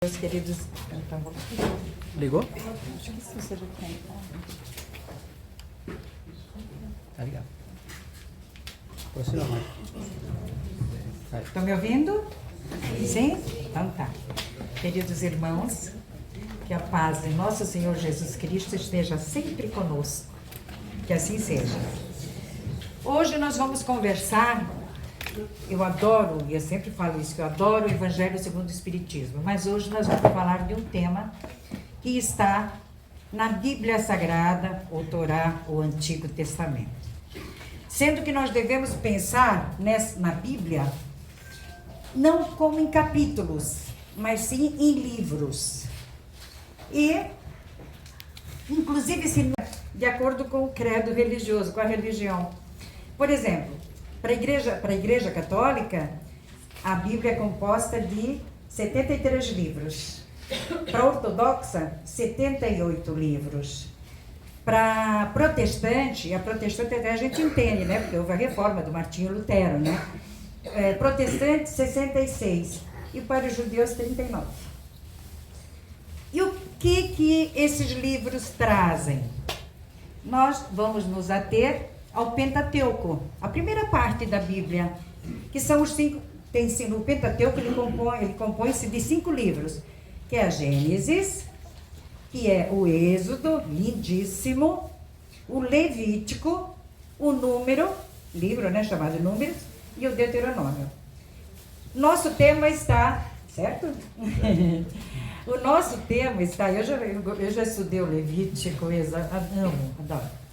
Meus queridos, Ligou? acho que sim, você já tem. Tá ligado. Aproxima mais. Estão me ouvindo? Sim? Então tá. Queridos irmãos, que a paz de nosso Senhor Jesus Cristo esteja sempre conosco. Que assim seja. Hoje nós vamos conversar. Eu adoro, e eu sempre falo isso, que eu adoro o Evangelho segundo o Espiritismo, mas hoje nós vamos falar de um tema que está na Bíblia Sagrada, o Torá, o Antigo Testamento. Sendo que nós devemos pensar na Bíblia não como em capítulos, mas sim em livros. E, inclusive, de acordo com o credo religioso, com a religião. Por exemplo, para a igreja Católica, a Bíblia é composta de 73 livros. Para a Ortodoxa, 78 livros. Para a protestante até a gente entende, né? Porque houve a reforma do Martinho Lutero, né? Protestante, 66. E para os judeus, 39. E o que esses livros trazem? Nós vamos nos ater ao Pentateuco, a primeira parte da Bíblia, que são os 5, o Pentateuco ele compõe-se de 5 livros, que é a Gênesis, que é o Êxodo, lindíssimo, o Levítico, o Número, livro, né, chamado Números, e o Deuteronômio. Nosso tema está, certo? O nosso tema está, eu já estudei o Levítico, adoro.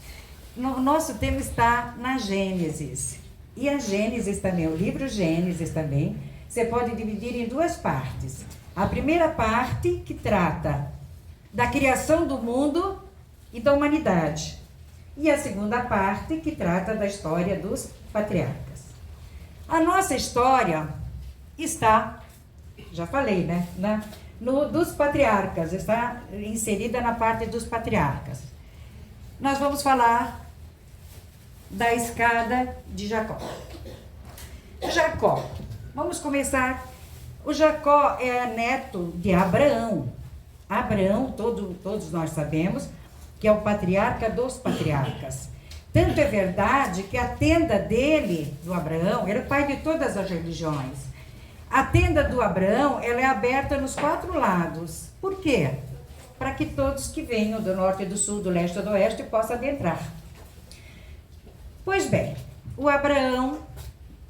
O nosso tema está na Gênesis. E a Gênesis também, o livro Gênesis também, você pode dividir em 2 partes. A primeira parte que trata da criação do mundo e da humanidade. E a segunda parte que trata da história dos patriarcas. A nossa história está, já falei, né? Dos patriarcas, está inserida na parte dos patriarcas. Nós vamos falar da escada de Jacó. Jacó, vamos começar. O Jacó é neto de Abraão. Abraão, todos nós sabemos, que é o patriarca dos patriarcas. Tanto é verdade que a tenda dele, do Abraão, era o pai de todas as religiões. A tenda do Abraão, ela é aberta nos 4 lados. Por quê? Para que todos que venham do norte, do sul, do leste e do oeste possam adentrar. Pois bem, o Abraão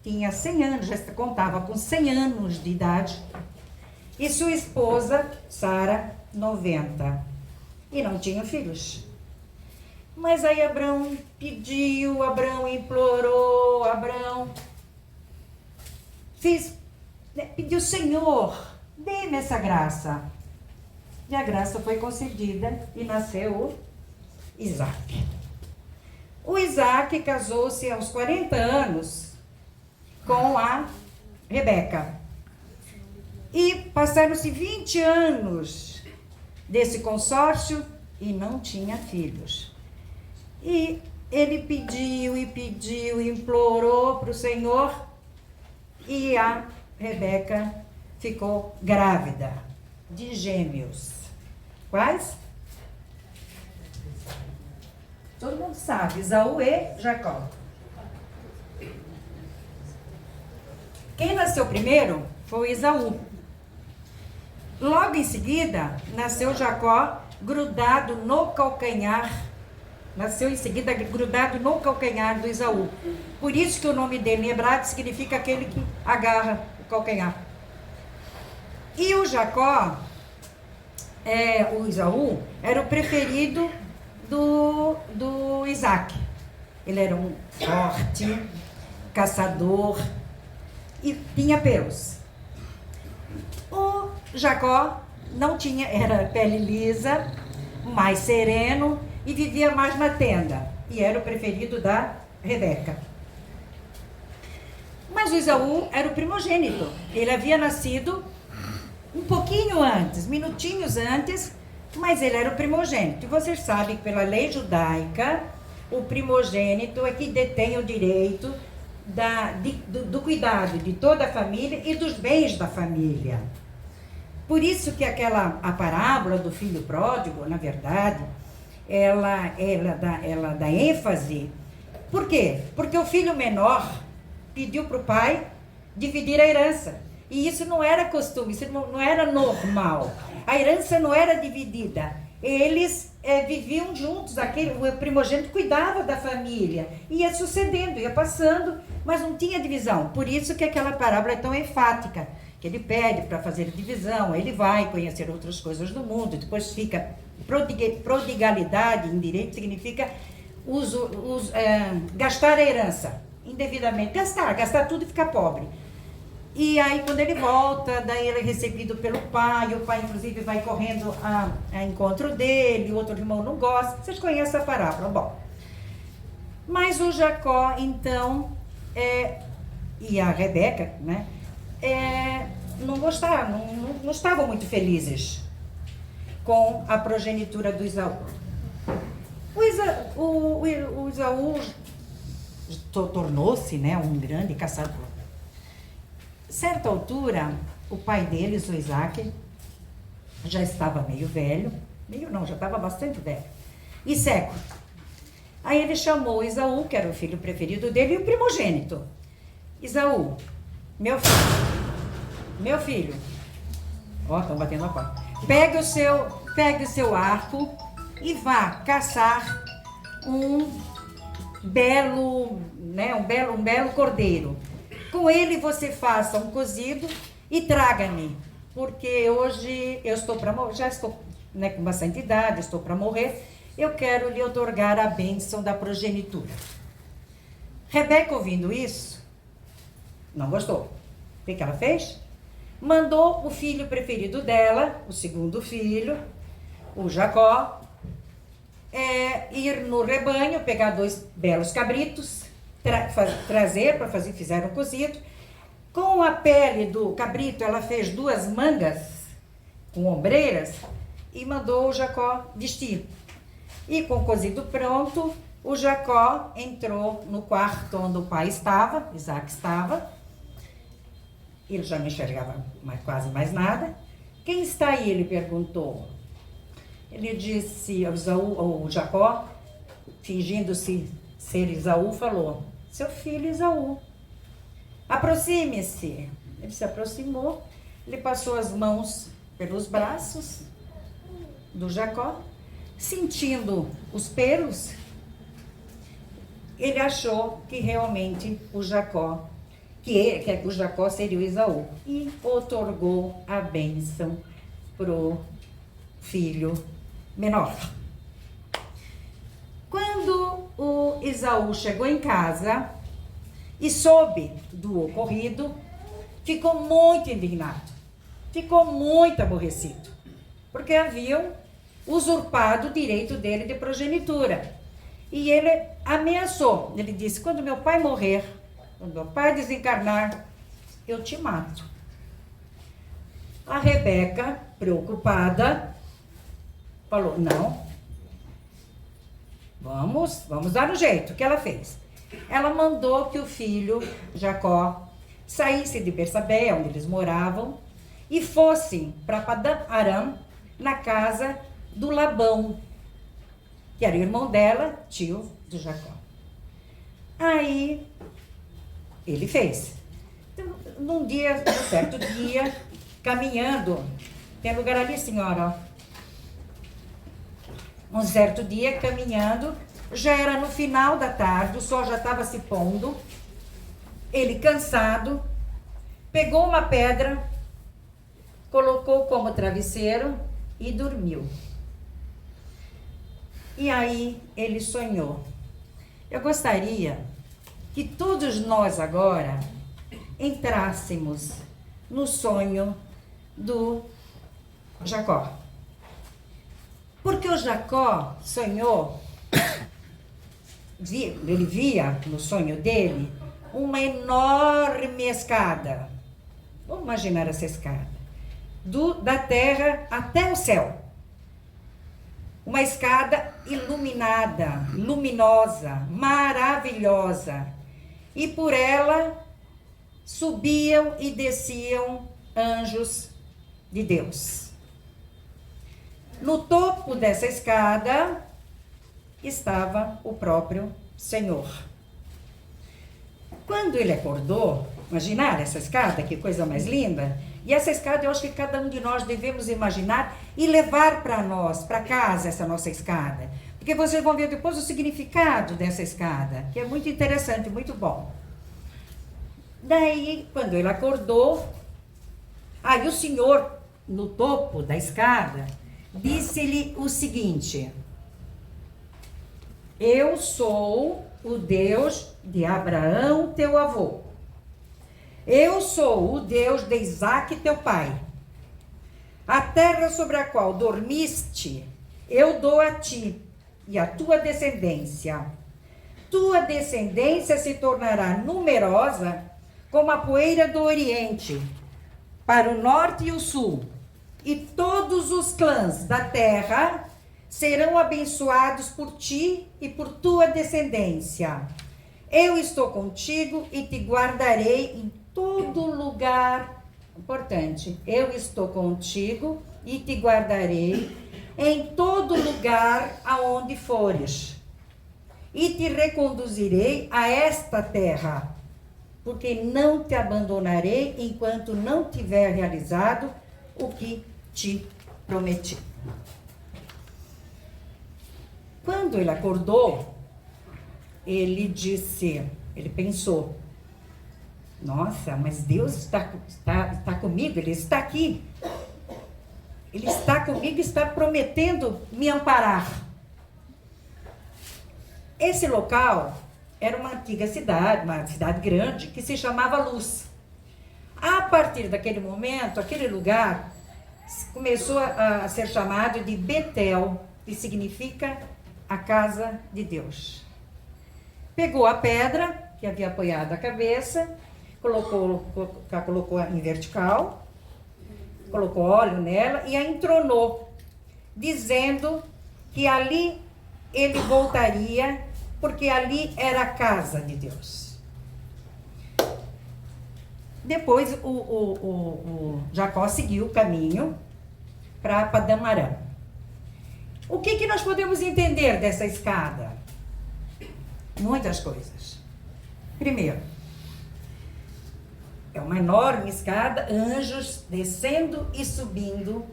tinha 100 anos, já contava com 100 anos de idade, e sua esposa, Sara, 90, e não tinham filhos. Mas aí Abraão pediu, Abraão implorou, Abraão pediu, Senhor, dê-me essa graça. E a graça foi concedida e nasceu o Isaac. O Isaac casou-se aos 40 anos com a Rebeca. E passaram-se 20 anos desse consórcio e não tinha filhos. E ele pediu, implorou para o Senhor, e a Rebeca ficou grávida de gêmeos. Quais? Todo mundo sabe, Esaú e Jacó. Quem nasceu primeiro foi Esaú. Logo em seguida, nasceu Jacó grudado no calcanhar. Nasceu em seguida grudado no calcanhar do Esaú. Por isso que o nome dele em hebraico significa aquele que agarra o calcanhar. E o Jacó, o Esaú, era o preferido do Isaac. Ele era um forte caçador e tinha pelos. O Jacó não tinha, era pele lisa, mais sereno e vivia mais na tenda. E era o preferido da Rebeca. Mas o Esaú era o primogênito. Ele havia nascido um pouquinho antes, minutinhos antes, mas ele era o primogênito. E vocês sabem que pela lei judaica, o primogênito é que detém o direito do cuidado de toda a família e dos bens da família. Por isso que a parábola do filho pródigo, na verdade, ela dá ênfase. Por quê? Porque o filho menor pediu para o pai dividir a herança. E isso não era costume, isso não era normal. A herança não era dividida. Eles viviam juntos, o primogênito cuidava da família. Ia sucedendo, ia passando, mas não tinha divisão. Por isso que aquela parábola é tão enfática, que ele pede para fazer divisão, ele vai conhecer outras coisas do mundo, depois fica... Prodigalidade em direito significa gastar a herança indevidamente, gastar tudo e ficar pobre. E aí quando ele volta, daí ele é recebido pelo pai, o pai inclusive vai correndo a encontro dele, o outro irmão não gosta. Vocês conhecem a parábola? Bom, mas o Jacó então e a Rebeca, né, não gostaram, não estavam muito felizes com a progenitura do Esaú. O Esaú tornou-se, né, um grande caçador. Certa altura, o pai deles, o Isaac, já estava meio velho, já estava bastante velho, e seco. Aí ele chamou o Esaú, que era o filho preferido dele, e o primogênito. Esaú, meu filho, ó, estão batendo a porta. Pegue o seu arco e vá caçar um belo cordeiro. Com ele você faça um cozido e traga-me, porque hoje eu estou para morrer, já estou, né, com bastante idade, estou para morrer, eu quero lhe otorgar a bênção da progenitura. Rebeca, ouvindo isso, não gostou. O que ela fez? Mandou o filho preferido dela, o segundo filho, o Jacó, ir no rebanho, pegar 2 belos cabritos, trazer para fazer, fizeram um cozido. Com a pele do cabrito, ela fez 2 mangas com ombreiras e mandou o Jacó vestir. E com o cozido pronto, o Jacó entrou no quarto onde o pai estava, Isaac estava. Ele já não enxergava quase mais nada. Quem está aí? Ele perguntou. Ele disse, o Jacó, fingindo-se ser Esaú, falou: seu filho Esaú, aproxime-se. Ele se aproximou, ele passou as mãos pelos braços do Jacó, sentindo os pelos, ele achou que realmente o Jacó seria o Esaú, e otorgou a bênção pro filho menor. Quando o Esaú chegou em casa e soube do ocorrido, ficou muito indignado, ficou muito aborrecido, porque haviam usurpado o direito dele de progenitura. E ele ameaçou, ele disse: quando meu pai morrer, quando meu pai desencarnar, eu te mato. A Rebeca, preocupada, falou: não, vamos dar um jeito. O que ela fez? Ela mandou que o filho Jacó saísse de Bersabé, onde eles moravam, e fossem para Padã Aram, na casa do Labão, que era o irmão dela, tio do Jacó. Aí ele fez. Então, num certo dia, caminhando, tem lugar ali, senhora, ó. Um certo dia, caminhando, já era no final da tarde, o sol já estava se pondo. Ele, cansado, pegou uma pedra, colocou como travesseiro e dormiu. E aí ele sonhou. Eu gostaria que todos nós agora entrássemos no sonho do Jacó. Porque o Jacó sonhou, ele via no sonho dele uma enorme escada. Vamos imaginar essa escada. Da terra até o céu. Uma escada iluminada, luminosa, maravilhosa. E por ela subiam e desciam anjos de Deus. No topo dessa escada estava o próprio Senhor. Quando ele acordou, imaginar essa escada, que coisa mais linda. E essa escada eu acho que cada um de nós devemos imaginar e levar para nós, para casa, essa nossa escada. Porque vocês vão ver depois o significado dessa escada, que é muito interessante, muito bom. Daí, quando ele acordou, aí o Senhor, no topo da escada, disse-lhe o seguinte: eu sou o Deus de Abraão, teu avô. Eu sou o Deus de Isaque, teu pai. A terra sobre a qual dormiste, eu dou a ti e a tua descendência. Tua descendência se tornará numerosa como a poeira do Oriente, para o norte e o sul. E todos os clãs da terra serão abençoados por ti e por tua descendência. Eu estou contigo e te guardarei em todo lugar. Importante. Eu estou contigo e te guardarei em todo lugar aonde fores. E te reconduzirei a esta terra, porque não te abandonarei enquanto não tiver realizado o que te prometi. Quando ele acordou, ele pensou: nossa, mas Deus está comigo, Ele está aqui. Ele está comigo e está prometendo me amparar. Esse local era uma antiga cidade, uma cidade grande, que se chamava Luz. A partir daquele momento, aquele lugar começou a ser chamado de Betel, que significa a casa de Deus. Pegou a pedra que havia apoiado a cabeça, colocou em vertical, colocou óleo nela e a entronou, dizendo que ali ele voltaria, porque ali era a casa de Deus. Depois o Jacó seguiu o caminho para Padã Arã. O que nós podemos entender dessa escada? Muitas coisas. Primeiro, é uma enorme escada, anjos descendo e subindo,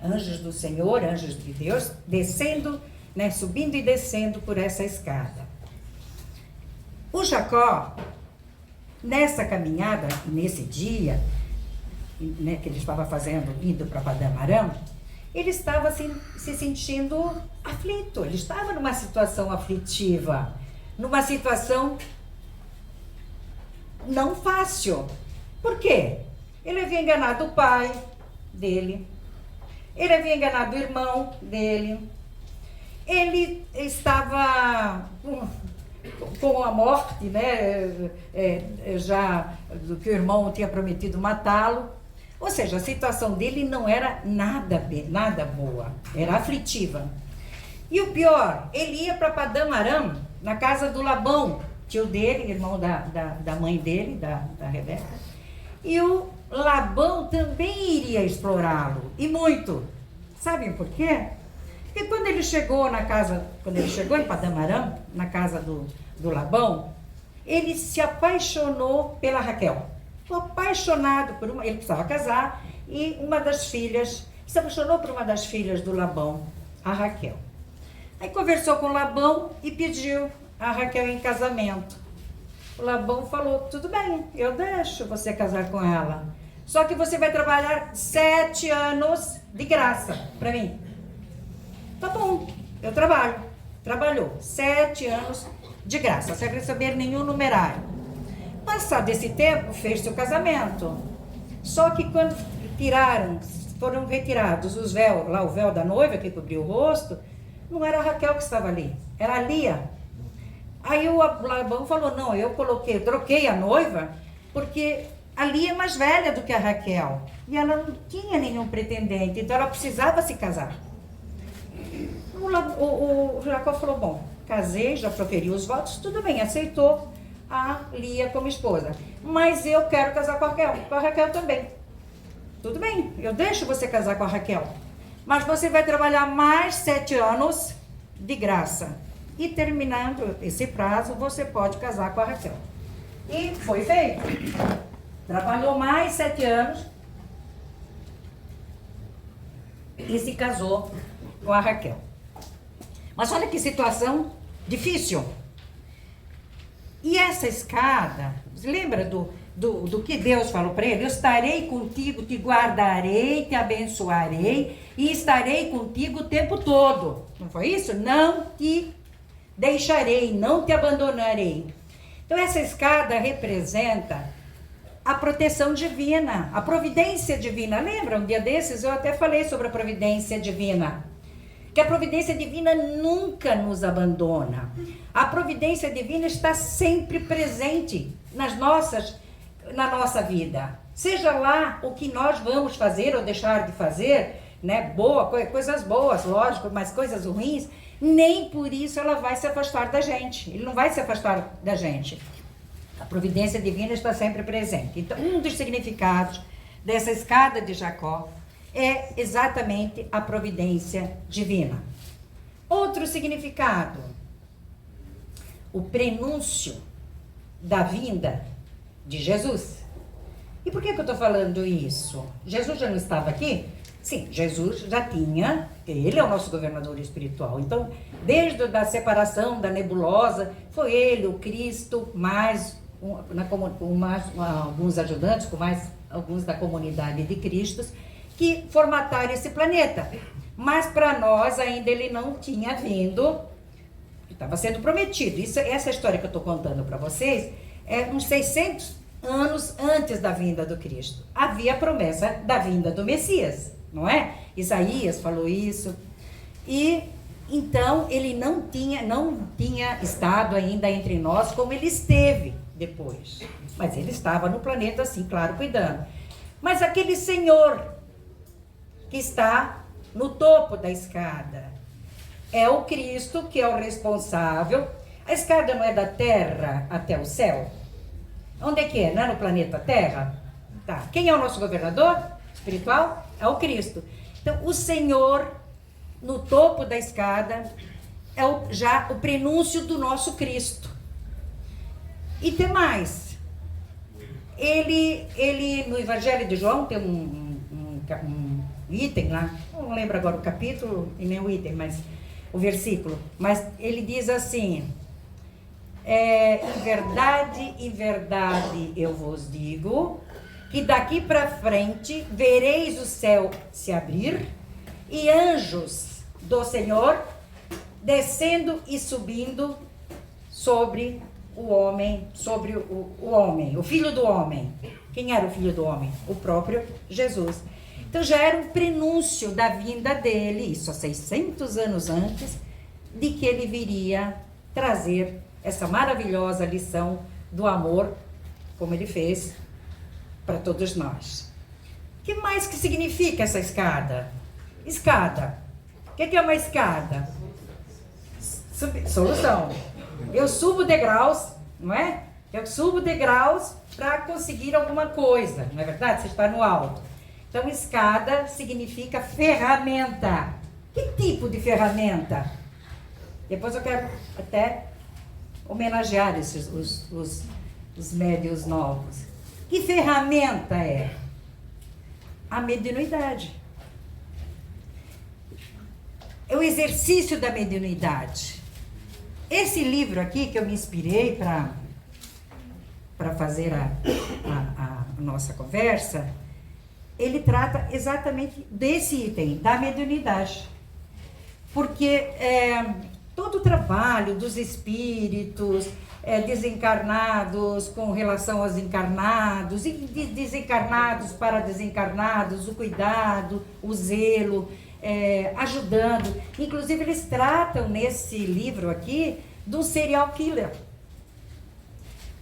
anjos do Senhor, anjos de Deus, descendo, subindo e descendo por essa escada. O Jacó, nessa caminhada, nesse dia, que ele estava fazendo, indo para Padã Arã, ele estava se sentindo aflito, ele estava numa situação aflitiva, numa situação não fácil. Por quê? Ele havia enganado o pai dele, ele havia enganado o irmão dele, ele estava com a morte, já do que o irmão tinha prometido matá-lo. Ou seja, a situação dele não era nada boa, era aflitiva. E o pior, ele ia para Padã Arã, na casa do Labão, tio dele, irmão da mãe dele, da Rebeca. E o Labão também iria explorá-lo, e muito. Sabem por quê? Porque quando ele chegou em Padã Arã, na casa do Labão, ele se apaixonou pela Raquel. Ficou apaixonado por ele precisava casar, e se apaixonou por uma das filhas do Labão, a Raquel. Aí conversou com o Labão e pediu a Raquel em casamento. O Labão falou: tudo bem, eu deixo você casar com ela, só que você vai trabalhar 7 anos de graça para mim. Tá bom, eu trabalho. Trabalhou 7 anos de graça, sem receber nenhum numerário. Passado esse tempo, fez seu casamento. Só que quando foram retirados os véus, lá o véu da noiva que cobriu o rosto, não era a Raquel que estava ali, era a Lia. Aí o Labão falou: não, troquei a noiva, porque a Lia é mais velha do que a Raquel. E ela não tinha nenhum pretendente, então ela precisava se casar. O Jacó falou: bom, casei, já proferi os votos, tudo bem, aceitou a Lia como esposa. Mas eu quero casar com a Raquel também. tudo bem, eu deixo você casar com a Raquel, mas você vai trabalhar mais 7 anos de graça. E terminando esse prazo, você pode casar com a Raquel. E foi feito. Trabalhou mais 7 anos e se casou com a Raquel. Mas olha que situação difícil. E essa escada, você lembra do que Deus falou para ele? Eu estarei contigo, te guardarei, te abençoarei e estarei contigo o tempo todo. Não foi isso? Não te deixarei, não te abandonarei. Então essa escada representa a proteção divina, a providência divina. Lembra, um dia desses eu até falei sobre a providência divina. Que a providência divina nunca nos abandona. A providência divina está sempre presente na nossa vida. Seja lá o que nós vamos fazer ou deixar de fazer, né? Coisas boas, lógico, mas coisas ruins, nem por isso ela vai se afastar da gente. Ele não vai se afastar da gente. A providência divina está sempre presente. Então, um dos significados dessa escada de Jacó é exatamente a providência divina. Outro significado, o prenúncio da vinda de Jesus. E por que eu estou falando isso? Jesus já não estava aqui? Sim, Jesus já tinha, ele é o nosso governador espiritual. Então, desde a separação da nebulosa, foi ele, o Cristo, mais alguns ajudantes, com mais alguns da comunidade de Cristos, que formataram esse planeta. Mas para nós ainda ele não tinha vindo, estava sendo prometido. Essa história que eu estou contando para vocês é uns 600 anos antes da vinda do Cristo. Havia a promessa da vinda do Messias, não é? Isaías falou isso. E então ele não tinha estado ainda entre nós como ele esteve depois. Mas ele estava no planeta, assim, claro, cuidando. Mas aquele Senhor que está no topo da escada é o Cristo, que é o responsável. A escada não é da terra até o céu? Onde é que é? Não é no planeta Terra? Tá. Quem é o nosso governador espiritual? É o Cristo. Então, o Senhor, no topo da escada, é já o prenúncio do nosso Cristo. E tem mais. Ele no Evangelho de João, tem um item lá, não lembro agora o capítulo e nem o item, mas o versículo. Mas ele diz assim... em verdade eu vos digo que daqui para frente vereis o céu se abrir e anjos do Senhor descendo e subindo sobre o homem, o filho do homem. Quem era o filho do homem? O próprio Jesus. Então já era um prenúncio da vinda dele, isso há 600 anos antes, de que ele viria trazer essa maravilhosa lição do amor, como ele fez para todos nós. O que mais que significa essa escada? Escada. O que é uma escada? Solução. Eu subo degraus, não é? Eu subo degraus para conseguir alguma coisa, não é verdade? Você está no alto. Então, escada significa ferramenta. Que tipo de ferramenta? Depois eu quero até homenagear os médios novos. Que ferramenta é? A mediunidade. É o exercício da mediunidade. Esse livro aqui que eu me inspirei para fazer a nossa conversa, ele trata exatamente desse item, da mediunidade. Porque todo o trabalho dos espíritos desencarnados com relação aos encarnados, e de desencarnados para desencarnados, o cuidado, o zelo, ajudando. Inclusive, eles tratam nesse livro aqui do serial killer.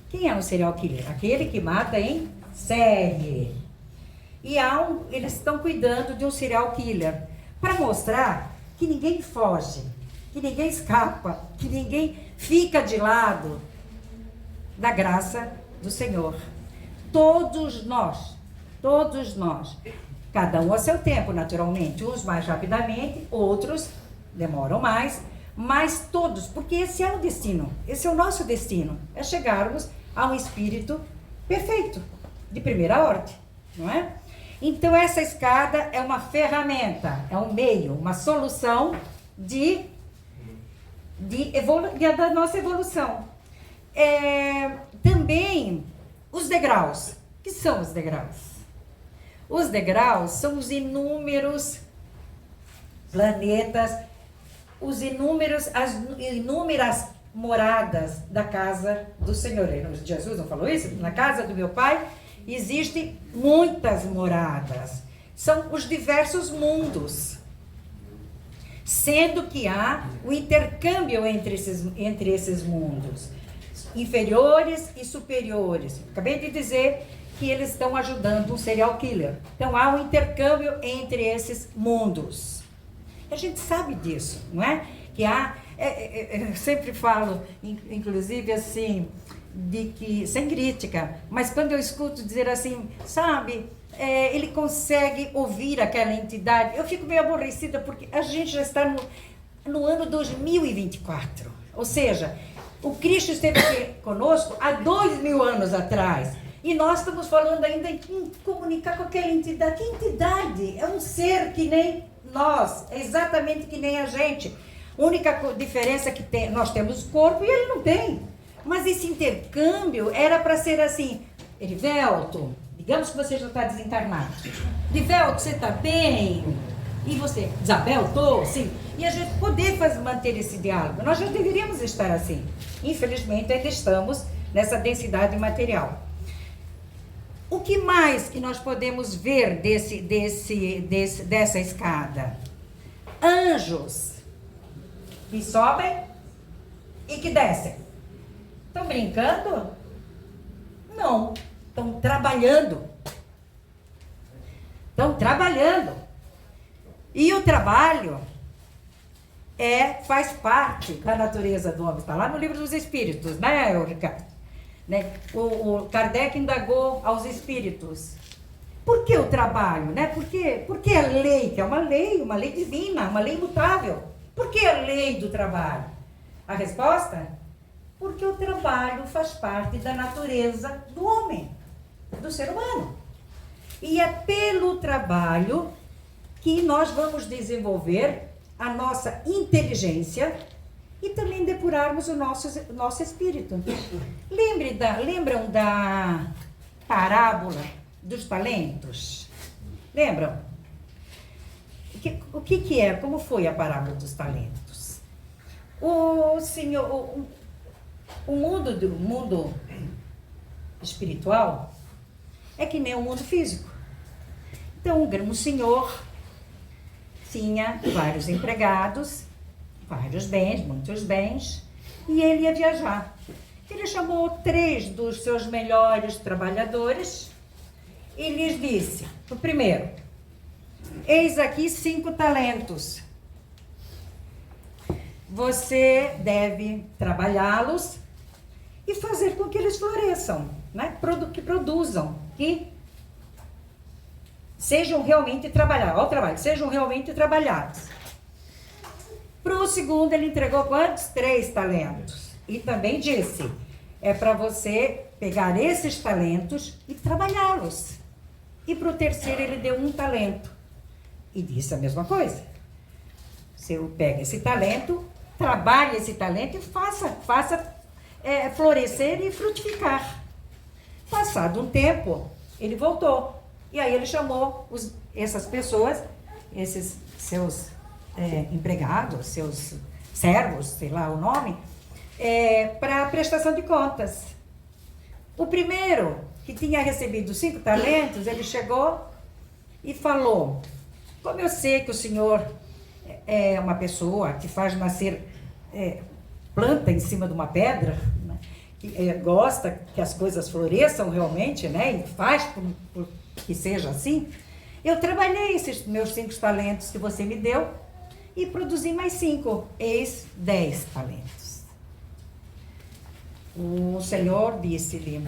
Quem é um serial killer? Aquele que mata em série. E eles estão cuidando de um serial killer para mostrar que ninguém foge, que ninguém escapa, que ninguém fica de lado da graça do Senhor. Todos nós Cada um a seu tempo, naturalmente. Uns mais rapidamente, outros demoram mais, mas todos, porque esse é o destino, esse é o nosso destino, é chegarmos a um espírito perfeito, de primeira ordem, não é? Então essa escada é uma ferramenta, é um meio, uma solução da nossa evolução. Também os degraus. O que são os degraus? Os degraus são os inúmeros planetas, as inúmeras moradas da casa do Senhor. Jesus não falou isso? Na casa do meu Pai existem muitas moradas. São os diversos mundos. Sendo que há o intercâmbio entre esses mundos, inferiores e superiores. Acabei de dizer que eles estão ajudando um serial killer. Então há um intercâmbio entre esses mundos. A gente sabe disso, não é? Que há, eu sempre falo, inclusive assim, de que, sem crítica, mas quando eu escuto dizer assim, sabe, ele consegue ouvir aquela entidade, eu fico meio aborrecida, porque a gente já está no ano 2024, ou seja, o Cristo esteve aqui conosco há 2000 anos atrás, e nós estamos falando ainda em comunicar com aquela entidade. Que entidade? É um ser que nem nós, é exatamente que nem a gente. A única diferença que nós temos corpo e ele não tem. Mas esse intercâmbio era para ser assim, Erivelto, digamos que você já está desencarnado. Erivelto, você está bem? E você? Isabel, estou? Sim. E a gente poder manter esse diálogo. Nós já deveríamos estar assim. Infelizmente, ainda estamos nessa densidade material. O que mais que nós podemos ver dessa escada? Anjos que sobem e que descem. Estão brincando? Não. Estão trabalhando. Estão trabalhando. E o trabalho faz parte da natureza do homem. Está lá no Livro dos Espíritos, né, Ricardo? Né? O Kardec indagou aos espíritos. Por que o trabalho? Né? Por que a lei, que é uma lei divina, uma lei imutável? Por que a lei do trabalho? A resposta? Porque o trabalho faz parte da natureza do homem, do ser humano. E é pelo trabalho que nós vamos desenvolver a nossa inteligência e também depurarmos o nosso espírito. Lembram da parábola dos talentos? Lembram? O que é? Como foi a parábola dos talentos? O mundo espiritual é que nem o mundo físico. Então, um senhor tinha vários empregados, vários bens, muitos bens, e ele ia viajar. Ele chamou 3 dos seus melhores trabalhadores e lhes disse: o primeiro, eis aqui 5 talentos. Você deve trabalhá-los e fazer com que eles floresçam, né? Que produzam, que sejam realmente trabalhados. Ao trabalho, sejam realmente trabalhados. Para o segundo, ele entregou quantos? 3 talentos. E também disse, é para você pegar esses talentos e trabalhá-los. E para o terceiro, ele deu 1 talento. E disse a mesma coisa. Você pega esse talento, trabalhe esse talento e faça florescer e frutificar. Passado um tempo, ele voltou. E aí ele chamou essas pessoas, esses seus empregados, seus servos, sei lá o nome, para prestação de contas. O primeiro, que tinha recebido 5 talentos, ele chegou e falou: como eu sei que o senhor é uma pessoa que faz nascer planta em cima de uma pedra, né, que gosta que as coisas floresçam realmente, né, e faz por que seja assim, eu trabalhei esses meus 5 talentos que você me deu e produzi mais 5, eis 10 talentos. O Senhor disse-lhe: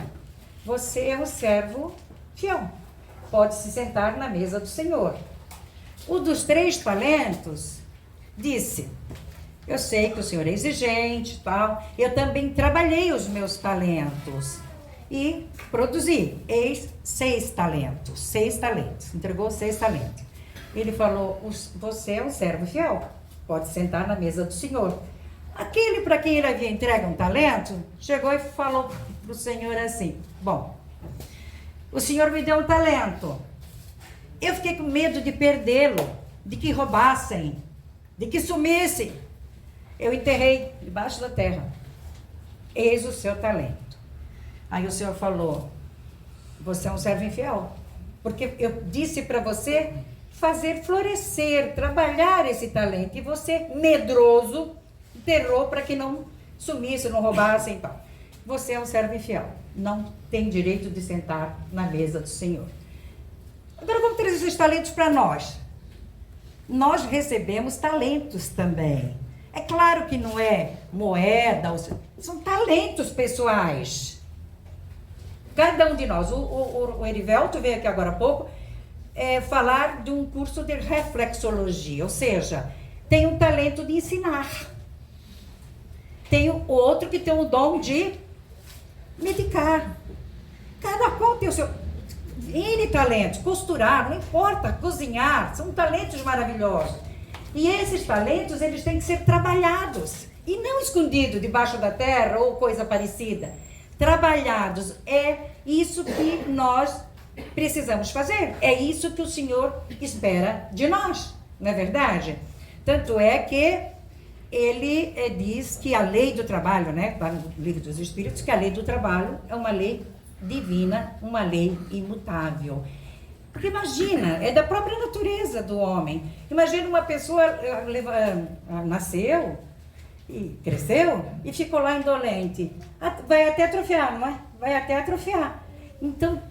você é um servo fiel. pode se sentar na mesa do Senhor. O dos 3 talentos disse: eu sei que o Senhor é exigente, tal. Eu também trabalhei os meus talentos e produzi. Eis 6 talentos. 6 talentos. Entregou 6 talentos. Ele falou: você é um servo fiel. Pode sentar na mesa do Senhor. Aquele para quem ele havia entregue um talento, chegou e falou para o Senhor assim: bom, o Senhor me deu um talento. Eu fiquei com medo de perdê-lo, de que roubassem, de que sumissem. Eu enterrei debaixo da terra. Eis o seu talento. Aí o Senhor falou: você é um servo infiel, porque eu disse para você fazer florescer, trabalhar esse talento, e você, medroso, enterrou para que não sumisse, não roubassem e tal. Você é um servo infiel, não tem direito de sentar na mesa do Senhor. Agora vamos trazer esses talentos para nós. Nós recebemos talentos também. É claro que não é moeda, são talentos pessoais. Cada um de nós. O Erivelto veio aqui agora há pouco falar de um curso de reflexologia, ou seja, tem um talento de ensinar. Tem outro que tem o dom de medicar. Cada qual tem o seu N talentos, costurar, não importa, cozinhar, são talentos maravilhosos. E esses talentos, eles têm que ser trabalhados, e não escondidos debaixo da terra ou coisa parecida. Trabalhados, é isso que nós precisamos fazer, é isso que o Senhor espera de nós, não é verdade? Tanto é que ele diz que a lei do trabalho, né, lá no Livro dos Espíritos, que a lei do trabalho é uma lei divina, uma lei imutável. Porque imagina, é da própria natureza do homem. Imagina uma pessoa nasceu e cresceu e ficou lá indolente. Vai até atrofiar, não é? Vai até atrofiar. Então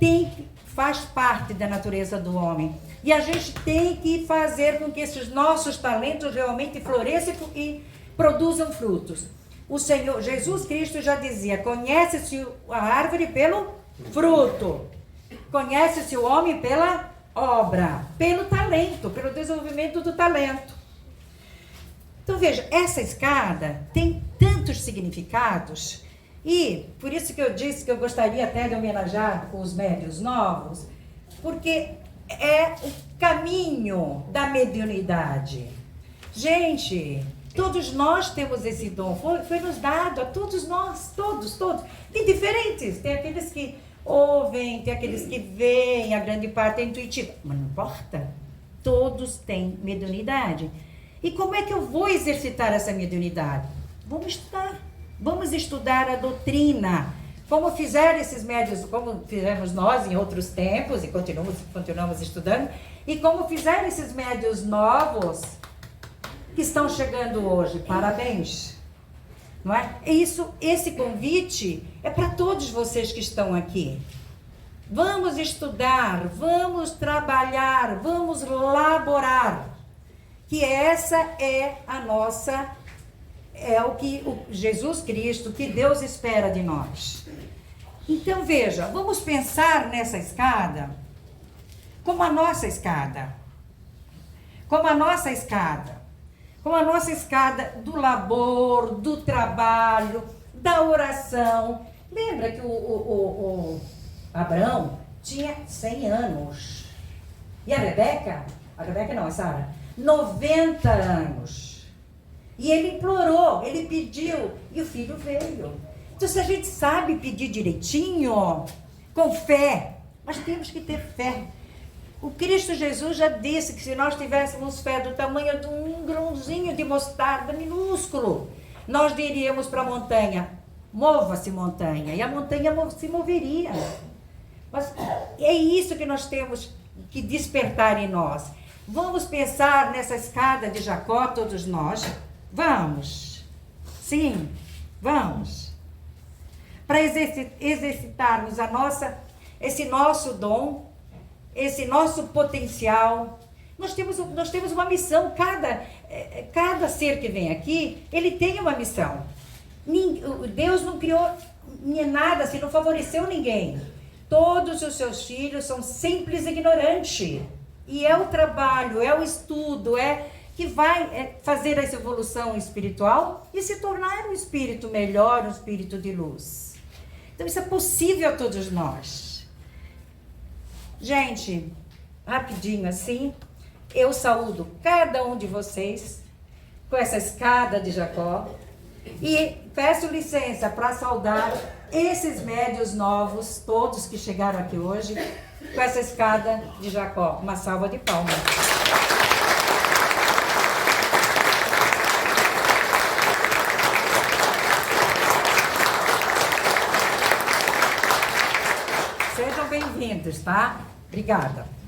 faz parte da natureza do homem. E a gente tem que fazer com que esses nossos talentos realmente floresçam e produzam frutos. O Senhor Jesus Cristo já dizia: conhece-se a árvore pelo fruto. Conhece-se o homem pela obra, pelo talento, pelo desenvolvimento do talento. Então veja, essa escada tem tantos significados, e por isso que eu disse que eu gostaria até de homenagear os médiuns novos, porque é o caminho da mediunidade. Gente, todos nós temos esse dom, foi nos dado a todos nós, todos. Tem diferentes, tem aqueles que ouvem, tem aqueles que veem, a grande parte é intuitiva, mas não importa, todos têm mediunidade. E como é que eu vou exercitar essa mediunidade? Vamos estudar a doutrina, como fizeram esses médiuns, como fizemos nós em outros tempos, e continuamos estudando, e como fizeram esses médiuns novos que estão chegando hoje. Parabéns! Não é? Esse convite é para todos vocês que estão aqui. Vamos estudar, vamos trabalhar, vamos laborar. Que essa é a nossa, é o que Jesus Cristo, que Deus espera de nós. Então veja, vamos pensar nessa escada como a nossa escada. Como a nossa escada. Como a nossa escada do labor, do trabalho, da oração. Lembra que o Abraão tinha 100 anos. E a Rebeca não, a Sara, 90 anos. E ele implorou, ele pediu, e o filho veio. Então, se a gente sabe pedir direitinho, com fé, nós temos que ter fé. O Cristo Jesus já disse que se nós tivéssemos fé do tamanho de um grãozinho de mostarda minúsculo, nós diríamos para a montanha: mova-se montanha, e a montanha se moveria. Mas é isso que nós temos que despertar em nós. Vamos pensar nessa escada de Jacó, todos nós? Vamos. Sim, vamos. Para exercitarmos esse nosso dom, esse nosso potencial. Nós temos uma missão. Cada ser que vem aqui, ele tem uma missão. Deus não criou nada, assim, não favoreceu ninguém. Todos os seus filhos são simples ignorantes. E é o trabalho, é o estudo, que vai fazer essa evolução espiritual e se tornar um espírito melhor, um espírito de luz. Então isso é possível a todos nós. Gente, rapidinho assim, eu saúdo cada um de vocês com essa escada de Jacó e peço licença para saudar esses médios novos, todos que chegaram aqui hoje, com essa escada de Jacó. Uma salva de palmas. Sejam bem-vindos, tá? Obrigada.